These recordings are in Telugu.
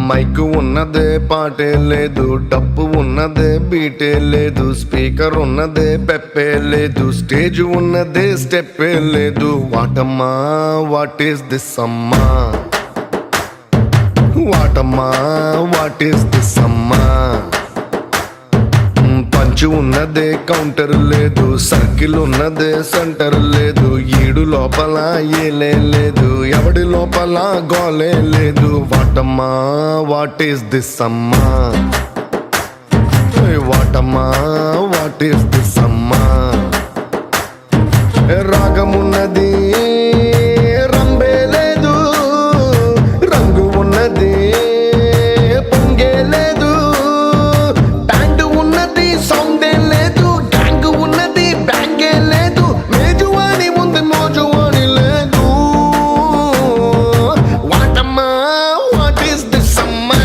మైకు ఉన్నదే పాటే లేదు, డప్పు ఉన్నదే బీటే లేదు, స్పీకర్ ఉన్నదే పెప్పే లేదు, స్టేజ్ ఉన్నదే స్టెప్పే లేదు. వాటమ్మా వాట్ ఈస్ దిస్ అమ్మా, వాటమ్మా వాట్ ఈస్ దిస్ అమ్మా. పంచు ఉన్నదే కౌంటర్ లేదు, సర్కిల్ ఉన్నదే సెంటర్ లేదు, ఈడు లోపల ఏలే లేదు, ఎవడి లోపల గోలే లేదు. వాటమ్మా వాట్ ఈస్ దిస్ అమ్మా, వాటమ్మా వాట్ ఈస్ దిస్ అమ్మా. రాగమున్నది రంబే లేదు, రంగు ఉన్నది పొంగే లేదు, బ్యాండ్ ఉన్నది సౌండే లేదు, గ్యాంగ్ ఉన్నది బ్యాంగే లేదు, మేజువాణి ఉంది మోజువాణి లేదు. వాటమ్మా వాట్ ఈస్ దిస్ అమ్మా,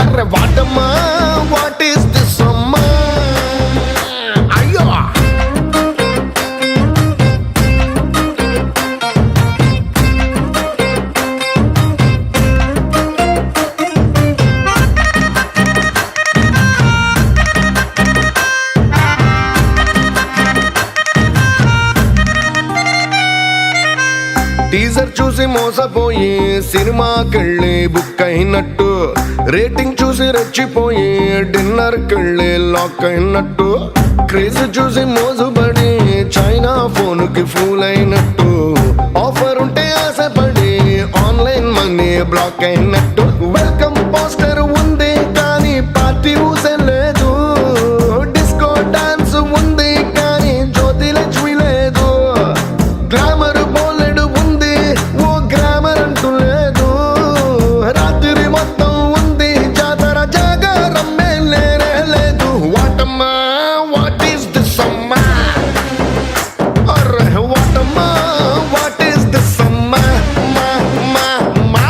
అరే వాటమ్మా వాట్ ఈస్ దిస్ అమ్మా. అయ్యో టీజర్ చూసి మోసపోయి సినిమాకెళ్ళి బుక్ అయినట్టు, రేటింగ్ చూసి రెచ్చిపోయి డిన్నర్ కెళ్ళి లాక్ అయినట్టు, క్రేజ్ చూసి మోజుబడి చైనా ఫోన్ కి ఫూల్ అయినట్టు, ఆఫర్ ఉంటే ఆశపడి ఆన్లైన్ మనీ బ్లాక్ అయినట్టు. వెల్కమ్ పోస్టర్ ఉంది కానీ పార్టీ ఊసే లేదు, డిస్కో డాన్స్ ఉంది కానీ జ్యోతి లక్ష్మి లేదు, గ్లామర్ బోలెడు ఉంది ఓ గ్రామర్ అంటూ లేదు, రాత్రి మొత్తం ఉంది జాతర జాగారమ్మే లేరే లేదు. వాటమ్మా వాట్ ఈస్ దిస్ అమ్మా, అరే వాటమ్మా వాట్ ఈస్ దిస్ అమ్మా. మా మా మా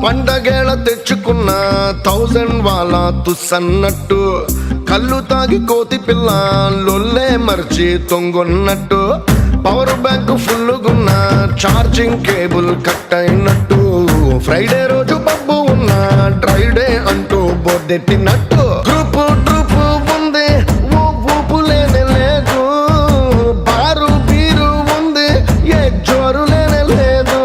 పండగేళ తెచ్చుకున్న 1000 వాళ్ళ తుస్సన్నట్టు, కళ్ళు తాగి కోతి పిల్ల లొల్లే మర్చి తొంగొన్నట్టు, పవర్ బ్యాంక్ ఫుల్లుగున్న ఛార్జింగ్ కేబుల్ కట్ అయినట్టు, ఫ్రైడే రోజు పబ్బు ఉన్న డ్రైడే అంటూ బొద్దెట్టినట్టు, గ్రూపు ట్రూపు ఉంది ఓ ఊపు లేనే లేదు, బారు బీరు ఉంది ఏ జోరు లేనే లేదు,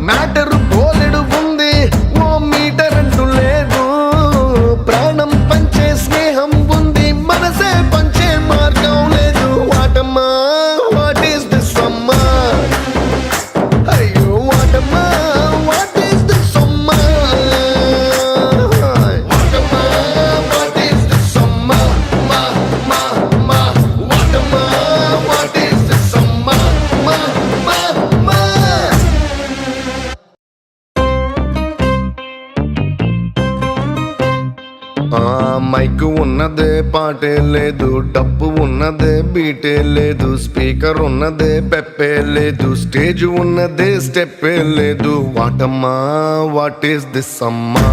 మ్యాటర్ బోలెడు ఉంది ఓ మీటర్ అంటూ లేదు, ప్రాణం పంచే స్నేహం ఉంది మనసే పంచే మార్గం లేదు. వాటమ్మా వాట్ ఈస్ దిస్ అమ్మా, అయ్యో వాటమ్మా వాట్ ఈస్ దిస్ అమ్మా. వాటమ్మా వాట్ ఈస్ దిస్ అమ్మా, మా మా మా వాటమ్మా వాట్ ఈస్ దిస్ అమ్మా. మా మా మా మైకు ఉన్నదే పాటే లేదు, డప్పు ఉన్నదే బీటే లేదు, స్పీకర్ ఉన్నదే పెప్పే లేదు, స్టేజ్ ఉన్నదే స్టెప్పే లేదు. వాటమ్మా వాట్ ఈస్ దిస్ అమ్మా.